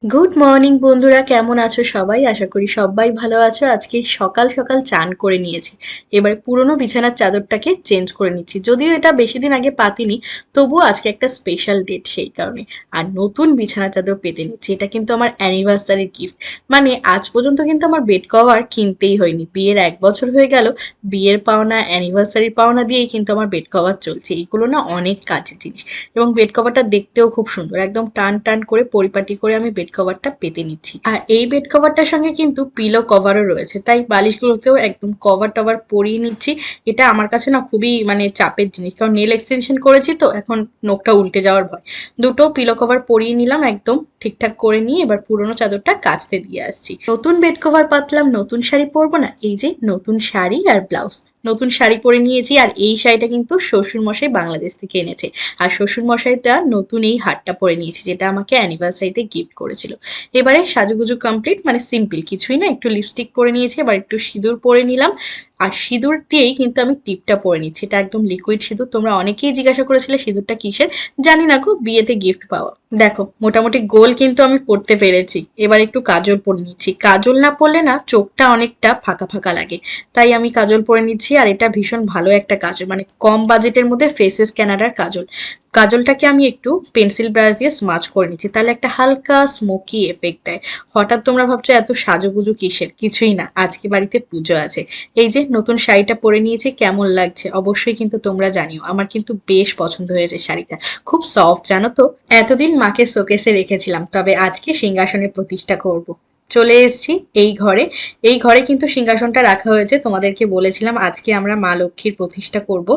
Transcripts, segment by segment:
Good morning বন্ধুরা, কেমন আছো সবাই? আশা করি সবাই ভালো আছো। আজকে সকাল সকাল চান করে নিয়েছি। এবার পুরোনো বিছানার চাদরটাকে চেঞ্জ করে নিচ্ছি। যদিও এটা বেশি দিন আগে পাতিনি, তবুও আজকে একটা স্পেশাল ডেট সেই কারণে। আর নতুন বিছানার চাদর পেতে নিচ্ছি। এটা কিন্তু আমার অ্যানিভার্সারি গিফট। মানে আজ পর্যন্ত কিন্তু আমার বেড কভার কিনতেই হয়নি। বিয়ের 1 বছর হয়ে গেল, বিয়ের পাওনা অ্যানিভার্সারি পাওনা দিয়েই কিন্তু আমার বেড কভার চলছে। এইগুলো না অনেক কাজের জিনিস। এবং বেড কভারটা দেখতেও খুব সুন্দর, একদম টান টান করে পরিপাটি করে আমি বেড কভারটা পেতে নিচ্ছি। আর এই বেড কভারটার সঙ্গে কিন্তু পিলো কভারও রয়েছে, তাই বালিশগুলোতেও একদম কভার টভার পরিয়ে নিচ্ছি। এটা আমার কাছে না খুবই চাপের জিনিস, কারণ নেল এক্সটেনশন করেছি তো এখন নোকটা উল্টে যাওয়ার ভয়। দুটো পিলো কভার পরিয়ে নিলাম, একদম ঠিকঠাক করে নিয়ে এবার পুরোনো চাদরটা কাচতে দিয়ে আসছি। নতুন বেড কভার পাতলাম, নতুন শাড়ি পরবো না? এই যে নতুন শাড়ি আর ব্লাউজ, নতুন শাড়ি পরে নিয়েছি। আর এই শাড়িটা কিন্তু শ্বশুর মশাই বাংলাদেশ থেকে এনেছে। আর শ্বশুর মশাইটা নতুন এই হারটা পরে নিয়েছি, যেটা আমাকে অ্যানিভার্সারিতে গিফট করেছিল। এবারে সাজুগুজু কমপ্লিট, মানে সিম্পল কিছুই না, একটু লিপস্টিক পরে নিয়েছি, এবার একটু সিঁদুর পরে নিলাম। আর সিঁদুর দিয়েই কিন্তু আমি টিপটা পরে নিচ্ছি। এটা একদম লিকুইড সিঁদুর। তোমরা অনেকেই জিজ্ঞাসা করেছিলে সিঁদুরটা কিসের। জানি না গো, বিয়েতে গিফট পাওয়া। দেখো মোটামুটি গোল কিন্তু আমি পরতে পেরেছি। এবার একটু কাজল পরে নিচ্ছি। কাজল না পরলে না চোখটা অনেকটা ফাঁকা ফাঁকা লাগে, তাই আমি কাজল পরে নিচ্ছি। আর এটা ভীষণ ভালো একটা কাজল, মানে কম বাজেটের মধ্যে ফেসেস ক্যানাডার কাজল। কাজলটাকে আমি একটু পেন্সিল ব্রাশ দিয়ে স্মাচ করে নিচ্ছি, তাহলে একটা হালকা স্মোকি এফেক্ট দেয়। হঠাৎ তোমরা ভাবছো এত সাজুগুজু কিসের? কিছুই না, আজকে বাড়িতে পুজো আছে। এই যে নতুন শাড়িটা পরে নিয়েছি, কেমন লাগছে অবশ্যই কিন্তু তোমরা জানিও। আমার কিন্তু বেশ পছন্দ হয়েছে শাড়িটা, খুব সফট জানো তো। এতদিন মাকে শোকেসে রেখেছিলাম, তবে আজকে সিংহাসনে প্রতিষ্ঠা করব। চলে এসেছি এই ঘরে। এই ঘরে কিন্তু সিংহাসনটা রাখা হয়েছে, তোমাদেরকে বলেছিলাম আজকে আমরা মা লক্ষ্মীর প্রতিষ্ঠা করব।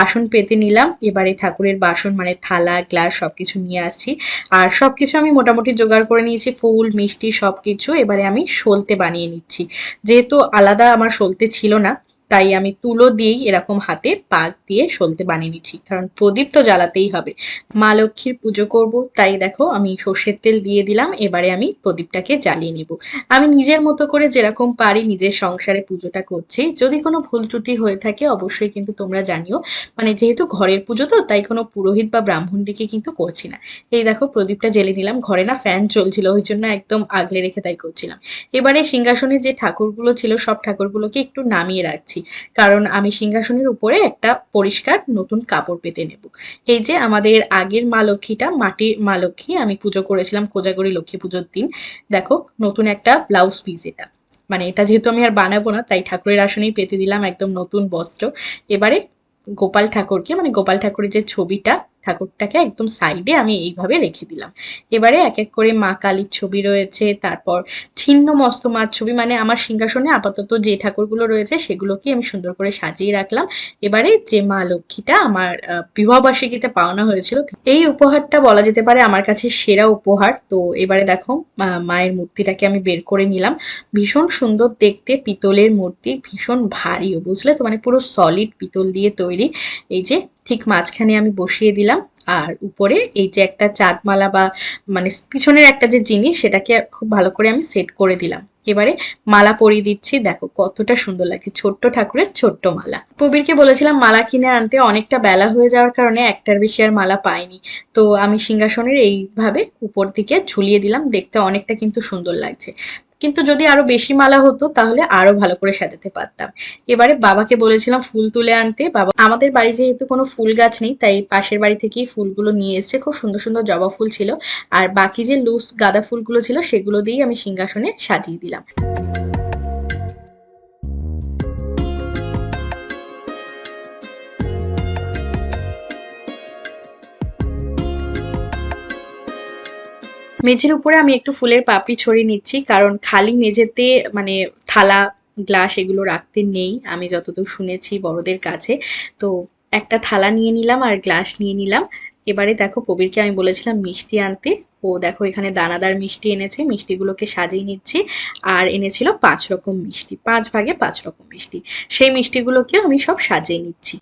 আসন পেতে নিলাম, এবারে ঠাকুরের বাসন মানে থালা গ্লাস সবকিছু নিয়ে আসছি। আর সবকিছু আমি মোটামুটি জোগাড় করে নিয়েছি, ফুল মিষ্টি সবকিছু। এবারে আমি সলতে বানিয়ে নিচ্ছি। যেহেতু আলাদা আমার সলতে ছিল না, তাই আমি তুলো দিয়েই এরকম হাতে পাক দিয়ে সলতে বানিয়ে নিচ্ছি, কারণ প্রদীপ তো জ্বালাতেই হবে। মা লক্ষ্মীর পুজো করব, তাই দেখো আমি সর্ষের তেল দিয়ে দিলাম। এবারে আমি প্রদীপটাকে জ্বালিয়ে নেব। আমি নিজের মতো করে যেরকম পারি নিজের সংসারে পুজোটা করছি। যদি কোনো ভুল ত্রুটি হয়ে থাকে অবশ্যই কিন্তু তোমরা জানিও। মানে যেহেতু ঘরের পুজো তো, তাই কোনো পুরোহিত বা ব্রাহ্মণ ডেকে কিন্তু করছি না। এই দেখো প্রদীপটা জ্বেলে নিলাম। ঘরে না ফ্যান চলছিল, ওই জন্য একদম আগলে রেখে তাই করছিলাম। এবারে সিংহাসনে যে ঠাকুরগুলো ছিল সব ঠাকুরগুলোকে একটু নামিয়ে রাখছি, কারণ আমি সিংহাসনের উপরে একটা পরিষ্কার নতুন কাপড় পেতে নেব। এই যে আমাদের আগের মা লক্ষ্মীটা, মাটির মা লক্ষ্মী, আমি পুজো করেছিলাম কোজাগরি লক্ষ্মী পুজোর দিন। দেখো নতুন একটা ব্লাউজ পিস এটা। মানে এটা যেহেতু আমি আর বানাবো না, তাই ঠাকুরের আসনেই পেতে দিলাম একদম নতুন বস্ত্র। এবারে গোপাল ঠাকুরকে, মানে গোপাল ঠাকুরের যে ছবিটা, ঠাকুরটাকে একদম সাইডে আমি এইভাবে রেখে দিলাম। এবারে এক এক করে মা কালীর ছবি রয়েছে, তারপর ছিন্ন মস্ত মার ছবি। মানে আমার সিংহাসনে আপাতত যে ঠাকুরগুলো রয়েছে সেগুলোকে আমি সুন্দর করে সাজিয়ে রাখলাম। এবারে যে মা লক্ষ্মীটা আমার বিবাহবার্ষিকীতে পাওনা হয়েছিল, এই উপহারটা বলা যেতে পারে আমার কাছে সেরা উপহার। তো এবারে দেখো মায়ের মূর্তিটাকে আমি বের করে নিলাম। ভীষণ সুন্দর দেখতে, পিতলের মূর্তি, ভীষণ ভারীও, বুঝলে তো, মানে পুরো সলিড পিতল দিয়ে তৈরি। এই যে ঠিক মাঝখানে আমি বসিয়ে দিলাম। আর উপরে এই যে একটা চাঁদমালা বা মানে পিছনের একটা যে জিনিস, সেটাকে খুব ভালো করে আমি সেট করে দিলাম। এবারে মালা পরিয়ে দিচ্ছি। দেখো কতটা সুন্দর লাগছে, ছোট্ট ঠাকুরের ছোট্ট মালা। প্রবীরকে বলেছিলাম মালা কিনে আনতে, অনেকটা বেলা হয়ে যাওয়ার কারণে একটার বেশি আর মালা পাইনি। তো আমি সিংহাসনের এইভাবে উপর দিকে ঝুলিয়ে দিলাম, দেখতে অনেকটা কিন্তু সুন্দর লাগছে। কিন্তু যদি আরো বেশি মালা হতো তাহলে আরো ভালো করে সাজাতে পারতাম। এবারে বাবাকে বলেছিলাম ফুল তুলে আনতে। বাবা, আমাদের বাড়ি যেহেতু কোনো ফুল গাছ নেই, তাই পাশের বাড়ি থেকেই ফুলগুলো নিয়ে এসেছে। খুব সুন্দর সুন্দর জবা ফুল ছিল। আর বাকি যে লুজ গাঁদা ফুলগুলো ছিল সেগুলো দিয়েই আমি সিংহাসনে সাজিয়ে দিলাম। মেঝের উপরে আমি একটু ফুলের পাপড়ি ছড়িয়ে নিচ্ছি, কারণ খালি মেঝেতে মানে থালা গ্লাস এগুলো রাখতে নেই, আমি যতদূর শুনেছি বড়দের কাছে। তো একটা থালা নিয়ে নিলাম আর গ্লাস নিয়ে নিলাম। এবারে দেখো প্রবীরকে আমি বলেছিলাম মিষ্টি আনতে। ও দেখো এখানে দানাদার মিষ্টি এনেছে, মিষ্টিগুলোকে সাজিয়ে নিচ্ছি। আর এনেছিল 5 রকম মিষ্টি, 5 ভাগে 5 রকম মিষ্টি। সেই মিষ্টিগুলোকেও আমি সব সাজিয়ে নিচ্ছি।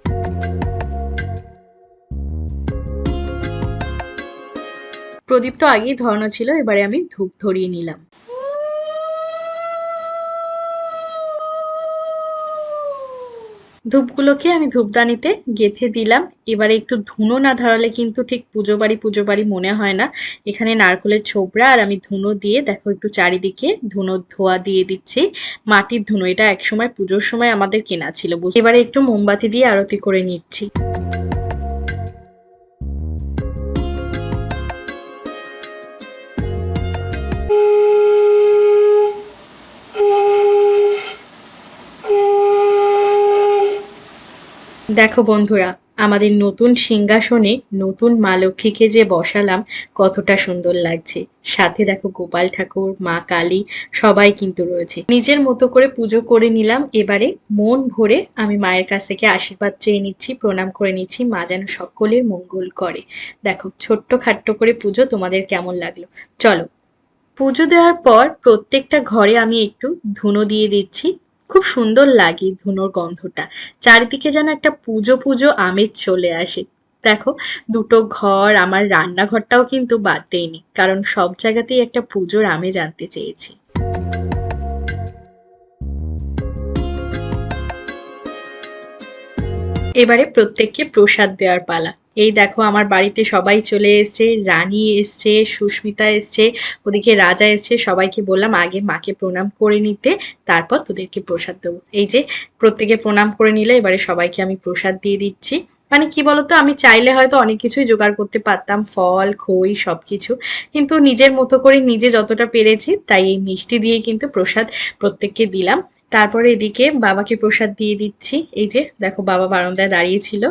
প্রদীপ তো আগেই ধরানো ছিল, এবারে আমি ধূপ ধরিয়ে নিলাম। ধূপগুলোকে আমি ধূপদানিতে গেঁথে দিলাম। এবারে একটু ধুনো না ধরালে কিন্তু ঠিক পুজো বাড়ি মনে হয় না। এখানে নারকেলের ছোবড়া আর আমি ধুনো দিয়ে দেখো একটু চারিদিকে ধুনো ধোয়া দিয়ে দিচ্ছি। মাটির ধুনো, এটা একসময় পুজোর সময় আমাদের কেনা ছিল। এবারে একটু মোমবাতি দিয়ে আরতি করে নিচ্ছি। দেখো বন্ধুরা, আমাদের নতুন সিংহাসনে নতুন মা লক্ষ্মীকে যে বসালাম, কতটা সুন্দর লাগছে। সাথে দেখো গোপাল ঠাকুর, মা কালী সবাই কিন্তু রয়েছে। নিজের মতো করে পুজো করে নিলাম। এবারে মন ভরে আমি মায়ের কাছ থেকে আশীর্বাদ চেয়ে নিচ্ছি, প্রণাম করে নিচ্ছি। মা যেন সকলের মঙ্গল করে। দেখো ছোট্ট খাট্ট করে পুজো তোমাদের কেমন লাগলো। চলো, পুজো দেওয়ার পর প্রত্যেকটা ঘরে আমি একটু ধুনো দিয়ে দিচ্ছি। খুব সুন্দর লাগে ধুনোর গন্ধটা। চারিদিকে যেন একটা পুজো পুজো আমেজ চলে আসে। দেখো, দুটো ঘর, আমার রান্নাঘরটাও কিন্তু বাদ দেয়নি, কারণ সব জায়গাতেই একটা পুজোর আমেজ আনতে চেয়েছি। এবারে প্রত্যেককে প্রসাদ দেওয়ার পালা। এই দেখো আমার বাড়িতে সবাই চলে এসছে, রানী এসছে, সুস্মিতা এসছে, ওদিকে রাজা এসছে। সবাইকে বললাম আগে মাকে প্রণাম করে নিতে, তারপর তোদেরকে প্রসাদ দেবো। এই যে প্রত্যেকে প্রণাম করে নিলে এবারে সবাইকে আমি প্রসাদ দিয়ে দিচ্ছি। মানে কি বলতো, আমি চাইলে হয়তো অনেক কিছুই জোগাড় করতে পারতাম, ফল খই সবকিছু, কিন্তু নিজের মতো করে নিজে যতটা পেরেছি তাই এই মিষ্টি দিয়ে কিন্তু প্রসাদ প্রত্যেককে দিলাম। তারপরে এদিকে বাবাকে প্রসাদ দিয়ে দিচ্ছি। এই যে দেখো বাবা বারান্দায় দাঁড়িয়ে ছিল।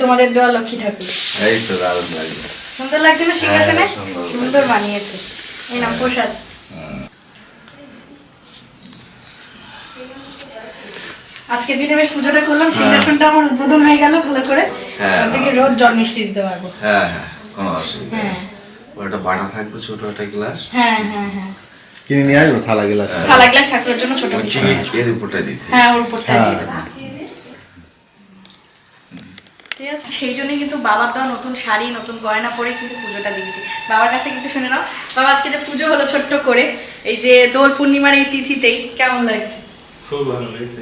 তোমাদের দেওয়া লক্ষ্মী ঠাকুর। এই তো দারুণ লাগছে। সুন্দর লাগছে না সিংহাসনে? সুন্দর বানিয়েছে। এই নাম প্রসাদ। আজকে দিনে বেশ পুজোটা করলাম, সিংহাসনটা আমার উদ্বোধন হয়ে গেল ভালো করে। ওদিকে রোজ জল মিষ্টি দিতে পারবো। হ্যাঁ হ্যাঁ, কোনো অসুবিধা নেই। হ্যাঁ, ওটা বাটা থাকবে, ছোট একটা গ্লাস। হ্যাঁ হ্যাঁ হ্যাঁ, কিনে নিয়ে আসবো থালা গ্লাস। থালা গ্লাস ঠাকুরের জন্য ছোট মিষ্টি নিয়ে আসবো। এর উপরটা দিতে। হ্যাঁ, ওর উপরটা দিয়ে দেবো। ঠিক আছে, সেই জন্যই কিন্তু বাবার দেওয়া নতুন শাড়ি, নতুন গয়না পরে কিন্তু পুজোটা দিয়েছি। বাবার কাছে কিন্তু শুনে নাও, বাবা আজকে যে পুজো হলো ছোট্ট করে, এই যে দোল পূর্ণিমার এই তিথিতেই কেমন লাগছে? খুব ভালো লাগছে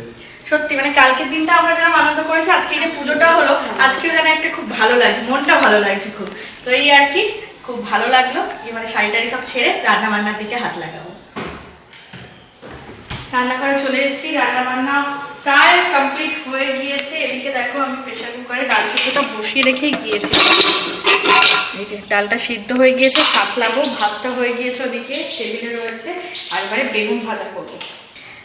সত্যি, মানে কালকের দিনটা আমরা যেন আনন্দ করেছি, আজকে যে পুজোটা হলো, আজকেও যেন একটা খুব ভালো লাগছে, মনটা ভালো লাগছে খুব। তো এই আর কি, খুব ভালো লাগলো। এবারে শাড়ি টাড়ি সব ছেড়ে রান্না বান্নার দিকে হাত লাগাবো। রান্নাঘরে চলে এসেছি, রান্না বান্না প্রায় কমপ্লিট হয়ে গিয়েছে। এদিকে দেখো আমি প্রেশার কুকারে ডাল সিদ্ধটা বসিয়ে রেখেই গিয়েছি। এই যে ডালটা সিদ্ধ হয়ে গিয়েছে, সাতলাবো। ভাতটা হয়ে গিয়েছে ওদিকে টেবিলে রয়েছে। আর এবারে বেগুন ভাজা করবো।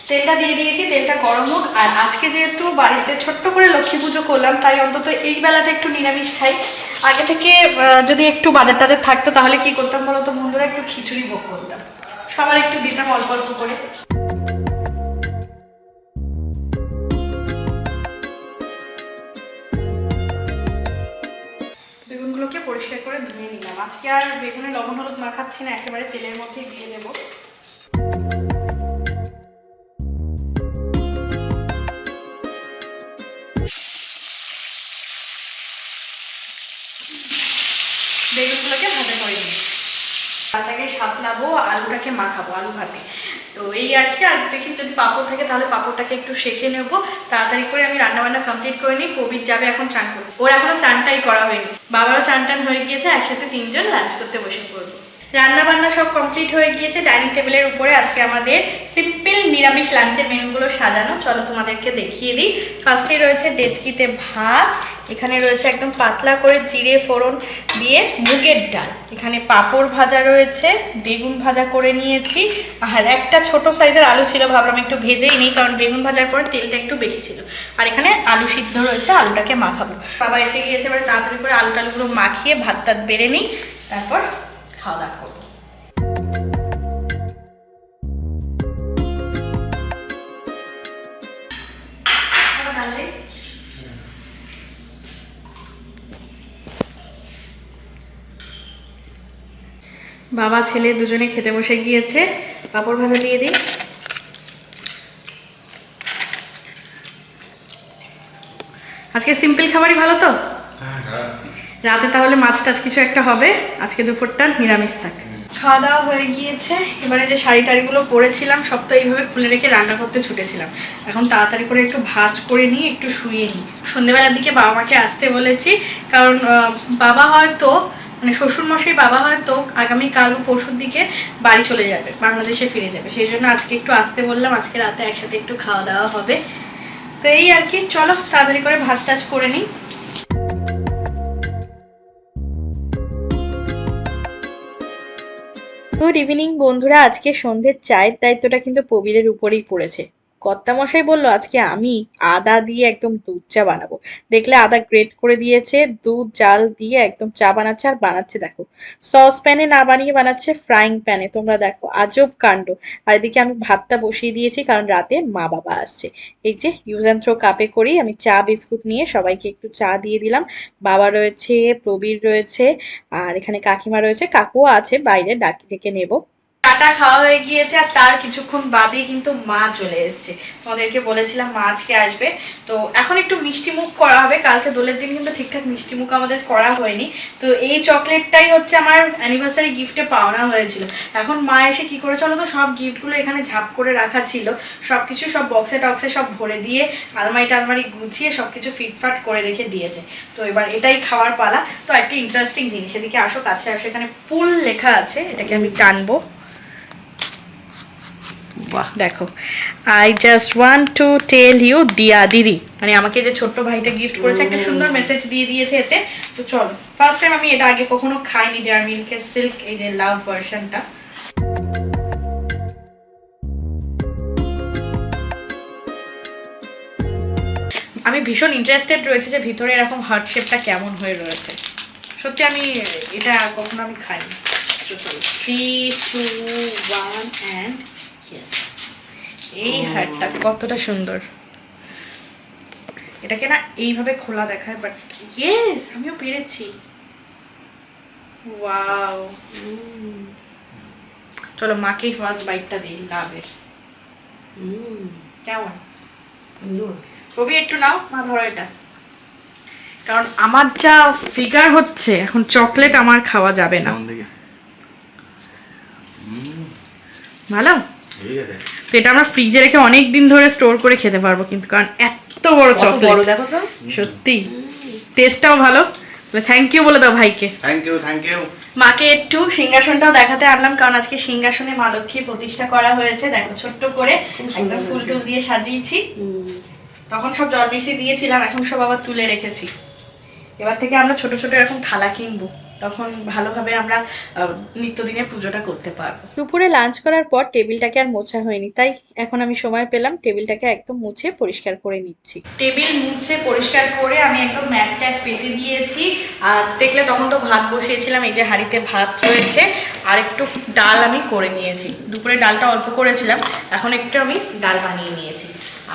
তেলটা দিয়ে দিয়েছি, তেলটা গরম হোক। আর আজকে যেহেতু বাড়িতে ছোট্ট করে লক্ষ্মী পুজো করলাম, তাই অন্তত এই বেলাটা একটু নিরামিষ খাই। আগে থেকে যদি একটু বাজার টাজার থাকতো তাহলে কি করতাম বলতো বন্ধুরা, একটু খিচুড়ি ভোগ করতাম, সবার একটু দিতাম অল্প অল্প করে। বেগুনগুলোকে পরিষ্কার করে ধুয়ে নিলাম। আজকে আর বেগুনে লবণ হলুদ মাখাচ্ছি না, একেবারে তেলের মধ্যেই দিয়ে দেবো। বেগুনগুলোকে ভাজা করে নিই, ভাজাকে সাতলাবো, আলুটাকে মাখাবো আলু ভাতে। তো এই আর কি। আর দেখি যদি পাঁপড় থাকে তাহলে পাঁপড়টাকে একটু সেঁকে নেবো। তাড়াতাড়ি করে আমি রান্নাবান্না কমপ্লিট করে নিই। প্রবীর যাবে এখন চান করতে, ওর এখনো চানটাই করা হয়নি। বাবারও চান টান হয়ে গিয়েছে, একসাথে তিনজন লাঞ্চ করতে বসে পড়বো। রান্না বান্না সব কমপ্লিট হয়ে গিয়েছে। ডাইনিং টেবিলের উপরে আজকে আমাদের সিম্পল নিরামিষ লাঞ্চের মেনুগুলো সাজানো। চলো তোমাদেরকে দেখিয়ে দিই। ফার্স্টেই রয়েছে ডেচকিতে ভাত, এখানে রয়েছে একদম পাতলা করে জিরে ফোড়ন দিয়ে মুগের ডাল, এখানে পাঁপড় ভাজা রয়েছে, বেগুন ভাজা করে নিয়েছি, আর একটা ছোট সাইজের আলু ছিল, ভাবলাম একটু ভেজেই নিই, কারণ বেগুন ভাজার পরে তেলটা একটু বেশি ছিল। আর এখানে আলু সিদ্ধ রয়েছে, আলুটাকে মাখাবো। বাবা এসে গিয়েছে, এবারে তাড়াতাড়ি করে আলু টালুগুলো মাখিয়ে ভাত টাত বেড়ে নিই, তারপর খাওয়া দাওয়া করবো। বাবা ছেলে দুজনে খেতে বসে গিয়েছে। পাঁপড় ভাজা দিয়ে দিই। আজকে সিম্পল খাবারই ভালো তো। রাতে তাহলে মাছ টাছ কিছু একটা হবে, আজকে দুপুরটা নিরামিষ থাক। খাওয়া দাওয়া হয়ে গিয়েছে। এবারে যে শাড়ি টাড়িগুলো পরেছিলাম সব তো এইভাবে খুলে রেখে রান্না করতে ছুটেছিলাম। এখন তাড়াতাড়ি করে একটু ভাঁজ করে নিয়ে একটু শুয়ে নিই। সন্ধ্যেবেলার দিকে বাবা মাকে আসতে বলেছি, কারণ বাবা হয়তো মানে শ্বশুরমশাই বাবা হয়তো আগামীকাল বা পরশুর দিকে বাড়ি চলে যাবে, বাংলাদেশে ফিরে যাবে। সেই জন্য আজকে একটু আসতে বললাম, আজকে রাতে একসাথে একটু খাওয়া দাওয়া হবে। তো এই আর কি, চলো তাড়াতাড়ি করে ভাঁজ টাজ করে নিই। গুড ইভিনিং বন্ধুরা, আজকে সন্ধ্যের চায়ের দায়িত্বটা কিন্তু প্রবীরের উপরেই পড়েছে। কর্তামশাই বললো আজকে আমি আদা দিয়ে একদম দুধ চা বানাবো। দেখলে আদা গ্রেট করে দিয়েছে, দুধ জাল দিয়ে একদম চা বানাচ্ছে। আর বানাচ্ছে দেখো সস প্যানে না বানিয়ে বানাচ্ছে ফ্রাইং প্যানে। তোমরা দেখো আজব কাণ্ড। আর এদিকে আমি ভাতটা বসিয়ে দিয়েছি, কারণ রাতে মা বাবা আসছে। এই যে ইউজ অ্যান্ড থ্রো কাপে করেই আমি চা বিস্কুট নিয়ে সবাইকে একটু চা দিয়ে দিলাম। বাবা রয়েছে, প্রবীর রয়েছে, আর এখানে কাকিমা রয়েছে, কাকুও আছে, বাইরে ডেকে নেবো। চাটা খাওয়া হয়ে গিয়েছে, আর তার কিছুক্ষণ বাদেই কিন্তু মা চলে এসেছে। তোমাদেরকে বলেছিলাম মা আজকে আসবে। তো এখন একটু মিষ্টি মুখ করা হবে, কালকে দোলের দিন কিন্তু ঠিকঠাক মিষ্টি মুখ আমাদের করা হয়নি। তো এই চকলেটটাই হচ্ছে আমার অ্যানিভার্সারি গিফটে পাওনা হয়েছিল। এখন মা এসে কি করেছে বলো তো, সব গিফটগুলো এখানে ঝাপ করে রাখা ছিল, সবকিছু সব বক্সে টক্সে সব ভরে দিয়ে আলমারি টালমারি গুছিয়ে সবকিছু ফিটফাট করে রেখে দিয়েছে। তো এবার এটাই খাওয়ার পালা। তো একটা ইন্টারেস্টিং জিনিস, এদিকে আসো কাছে আসো, এখানে পুল লেখা আছে, এটাকে আমি টানবো। দেখো, I just want to tell you Diya দিদি, মানে আমাকে যে ছোট্ট ভাইটা গিফট করেছে, একটা সুন্দর মেসেজ দিয়ে দিয়েছে এতে। তো চলো, ফার্স্ট টাইম আমি এটা আগে কখনো খাইনি, ডেয়ার মিল্কের সিল্ক এই যে লাভ ভার্সনটা। আমি ভীষণ ইন্টারেস্টেড রয়েছে যে ভিতরে এরকম হার্ট শেপটা কেমন হয়ে রয়েছে। সত্যি আমি এটা কখনো আমি খাইনি। 3, 2, 1 and yes, এই হারটা কতটা সুন্দর। এটাকে না এইভাবে খোলা দেখায়, বাট ইয়েস আমিও পেরেছি। ওয়াও, চলো মাকে ফার্স্ট বাইটটা দিই লাভের। কেমন রবি, একটু নাও মা, ধরো এটা। কারণ আমার যা ফিগার হচ্ছে এখন চকলেট আমার খাওয়া যাবে না। ভালো, তো এটা আমরা ফ্রিজে রেখে অনেক দিন ধরে স্টোর করে খেতে পারবো, কিন্তু কারণ এত বড় চকলেট, দেখো তো সত্যি টেস্টটাও ভালো। থ্যাংক ইউ বলে দাও ভাইকে। Thank you thank you. মাকে একটু সিংহাসনটাও দেখাতে আনলাম, কারণ আজকে সিংহাসনে মা লক্ষ্মীর প্রতিষ্ঠা করা হয়েছে। দেখো ছোট্ট করে একদম ফুল টুল দিয়ে সাজিয়েছি। তখন সব জল মিষ্টি দিয়েছিলাম, এখন সব আবার তুলে রেখেছি। এবার থেকে আমরা ছোট ছোট এরকম থালা কিনবো, তখন ভালোভাবে আমরা নিত্যদিনের পুজোটা করতে পারবো। দুপুরে লাঞ্চ করার পর টেবিলটাকে আর মোছা হয়নি, তাই এখন আমি সময় পেলাম টেবিলটাকে একদম মুছে পরিষ্কার করে নিচ্ছি। টেবিল মুছে পরিষ্কার করে আমি একদম ম্যাট ট্যাট পেতে দিয়েছি। আর দেখলে তখন তো ভাত বসিয়েছিলাম, এই যে হাঁড়িতে ভাত রয়েছে, আর একটু ডাল আমি করে নিয়েছি। দুপুরে ডালটা অল্প করেছিলাম, এখন একটু আমি ডাল বানিয়ে নিয়েছি।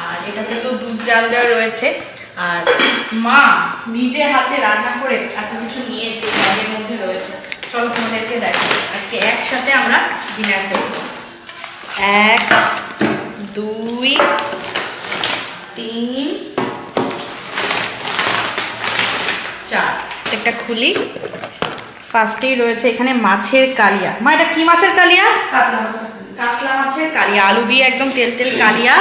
আর এটাতে তো দুধ জাল দেওয়া রয়েছে। আর মা নিজে হাতে রান্না করে এত কিছু নিয়েছে, ব্যাগের মধ্যে রয়েছে। চলো তোমাদেরকে দেখো, আজকে একসাথে আমরা ডিনার করবো। 1, 2, 3, 4। একটা খুলি। ফার্স্টেই রয়েছে এখানে মাছের কালিয়া। মা এটা কি মাছের কালিয়া? কাতলা মাছের কালিয়া, আলু দিয়ে একদম তেল তেল কালিয়া।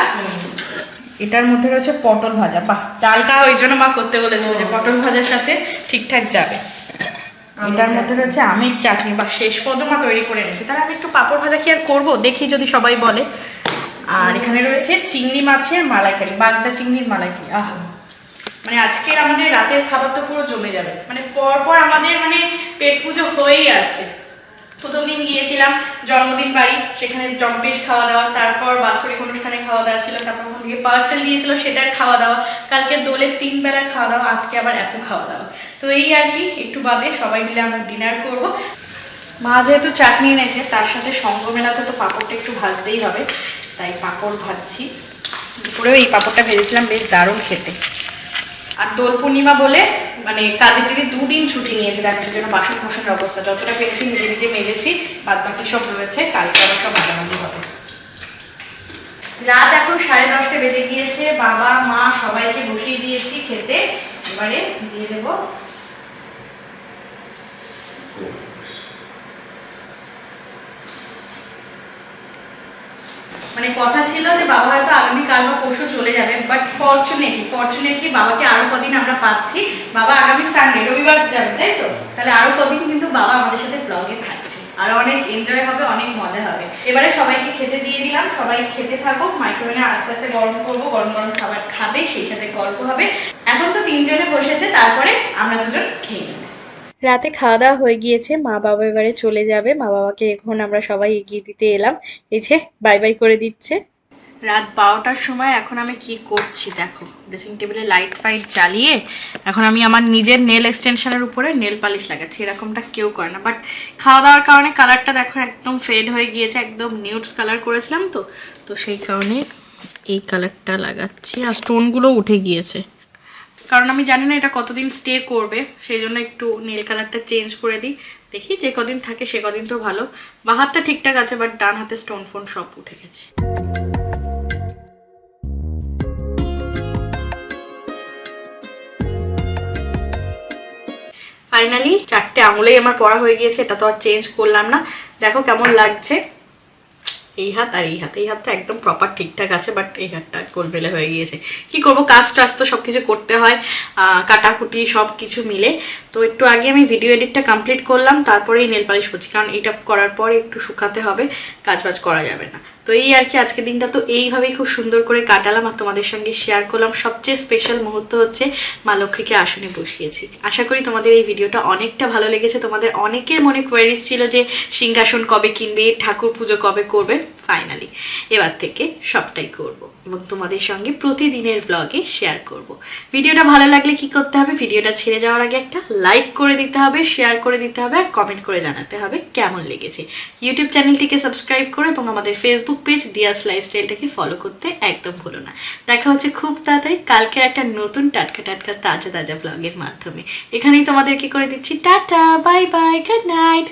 এটার মধ্যে রয়েছে পটল ভাজা। বাহ, ডালটা ওই জন্য মা করতে বলেছিল যে পটল ভাজার সাথে ঠিকঠাক যাবে। এটার মধ্যে রয়েছে আমের চাটনি। বা শেষ পদ মা তৈরি করে এনেছে। তাহলে আমি একটু পাঁপড় ভাজা কি আর করবো, দেখি যদি সবাই বলে। আর এখানে রয়েছে চিংড়ি মাছের মালাইকারি, বাগদা চিংড়ির মালাইকারি। আহা, মানে আজকের আমাদের রাতের খাবার তো পুরো জমে যাবে। মানে পরপর আমাদের মানে পেট পুজো হয়েই আসছে। প্রথম দিন গিয়েছিলাম জন্মদিন বাড়ি, সেখানে জম্পেশ খাওয়া দাওয়া, তারপর বাৎসরিক অনুষ্ঠানে খাওয়া দাওয়া ছিল, তারপর ওখান থেকে পার্সেল দিয়েছিল সেটার খাওয়া দাওয়া, কালকে দোলের 3 বেলার খাওয়া দাওয়া, আজকে আবার এত খাওয়া দাওয়া। তো এই আর কি, একটু বাদে সবাই মিলে আমরা ডিনার করব। মা যেহেতু চাটনি এনেছে, তার সাথে সঙ্গ মেলাতে তো পাঁপড়টা একটু ভাজতেই হবে, তাই পাঁপড় ভাজছি। দুপুরেও এই পাঁপড়টা ভেজেছিলাম, বেশ দারুণ খেতে। আর দোল পূর্ণিমা বলে মানে কাজের দিদি 2 দিন ছুটি নিয়েছে, তার জন্য বাসন কোসনের অবস্থা যতটা পেরেছি নিজে নিজে মেজেছি, বাদ বাকি সব রয়েছে, কালকে আবার সব মাঝামাঝি হবে। রাত এখন 10:30 বেজে গিয়েছে। বাবা মা সবাইকে বসিয়ে দিয়েছি খেতে। এবারে দিয়ে দেবো কথা ছিল যে বাবা হয়তো আগামীকাল বা পরশু চলে যাবে, বাট ফরচুনেটলি বাবাকে আরো কদিন আমরা পাচ্ছি। বাবা আগামী সানডে রবিবার যাবে, তাই তো? তাহলে আরো কদিন কিন্তু বাবা আমাদের সাথে ব্লগে থাকছে, আর অনেক এনজয় হবে, অনেক মজা হবে। এবারে সবাইকে খেতে দিয়ে দিলাম, সবাই খেতে থাকুক। মাইক্রোওয়েভে আস্তে আস্তে গরম করবো, গরম গরম খাবার খাবে, সেই সাথে গল্প হবে। এখন তো 3 জনে বসেছে, তারপরে আমরা 2 জন খেয়ে নেব। রাতে খাওয়া দাওয়া হয়ে গিয়েছে, মা বাবা এবারে চলে যাবে। মা বাবাকে এখন আমরা সবাই এগিয়ে দিতে এলাম, এই যে বাই বাই করে দিচ্ছে। রাত 12টার সময় এখন আমি কি করছি দেখো, ড্রেসিং টেবিলে লাইট ফাইট জ্বালিয়ে এখন আমি আমার নিজের নেল এক্সটেনশনের উপরে নেল পালিশ লাগাচ্ছি। এরকমটা কেউ করে না, বাট খাওয়া দাওয়ার কারণে কালারটা দেখো একদম ফেড হয়ে গিয়েছে, একদম নিউডস কালার করেছিলাম তো সেই কারণে এই কালারটা লাগাচ্ছি। আর স্টোনগুলো উঠে গিয়েছে, কারণ আমি জানি না এটা কতদিন স্টে করবে, সেই জন্য একটু নীল কালারটা চেঞ্জ করে দিই। দেখি যে কদিন থাকে সে কদিন তো ভালো। বাঁ হাতটা ঠিকঠাক আছে, বাট ডান হাতে স্টোন ফোন সব উঠে গেছে। ফাইনালি 4টে আঙুলেই আমার পড়া হয়ে গিয়েছে, এটা তো আর চেঞ্জ করলাম না। দেখো কেমন লাগছে। এই হাত আর এই হাতটা একদম প্রপার ঠিকঠাক আছে, বাট এই হাতটা গোলমেলে হয়ে গিয়েছে। কি করবো, কাজ টাজ তো সব কিছু করতে হয়, কাটাকুটি সব কিছু মিলে। তো একটু আগে আমি ভিডিও এডিটটা কমপ্লিট করলাম, তারপরেই নেল পালিশ করছি, কারণ এটা করার পরে একটু শুকাতে হবে, কাজবাজ করা যাবে না। তো এই আর কি, আজকে দিনটা তো এইভাবেই খুব সুন্দর করে কাটালাম আর তোমাদের সঙ্গে শেয়ার করলাম। সবচেয়ে স্পেশাল মুহূর্ত হচ্ছে মা লক্ষ্মীকে আসনে বসিয়েছি। আশা করি তোমাদের এই ভিডিওটা অনেকটা ভালো লেগেছে। তোমাদের অনেকের মনে কোয়েরিজ ছিল যে সিংহাসন কবে কিনবে, ঠাকুর পুজো কবে করবে। ফাইনালি এবার থেকে সবটাই করব এবং তোমাদের সঙ্গে প্রতিদিনের ব্লগে শেয়ার করব। ভিডিওটা ভালো লাগলে কি করতে হবে, ভিডিওটা ছেড়ে যাওয়ার আগে একটা লাইক করে দিতে হবে, শেয়ার করে দিতে হবে, আর কমেন্ট করে জানাতে হবে কেমন লেগেছে। ইউটিউব চ্যানেলটিকে সাবস্ক্রাইব করো এবং আমাদের ফেসবুক পেজ দিয়াস লাইফস্টাইলটাকে ফলো করতে একদম ভুলো না। দেখা হচ্ছে খুব তাড়াতাড়ি কালকের একটা নতুন টাটকা টাটকা তাজা তাজা ব্লগের মাধ্যমে। এখানেই তোমাদেরকে করে দিচ্ছি tata, bye bye, good night.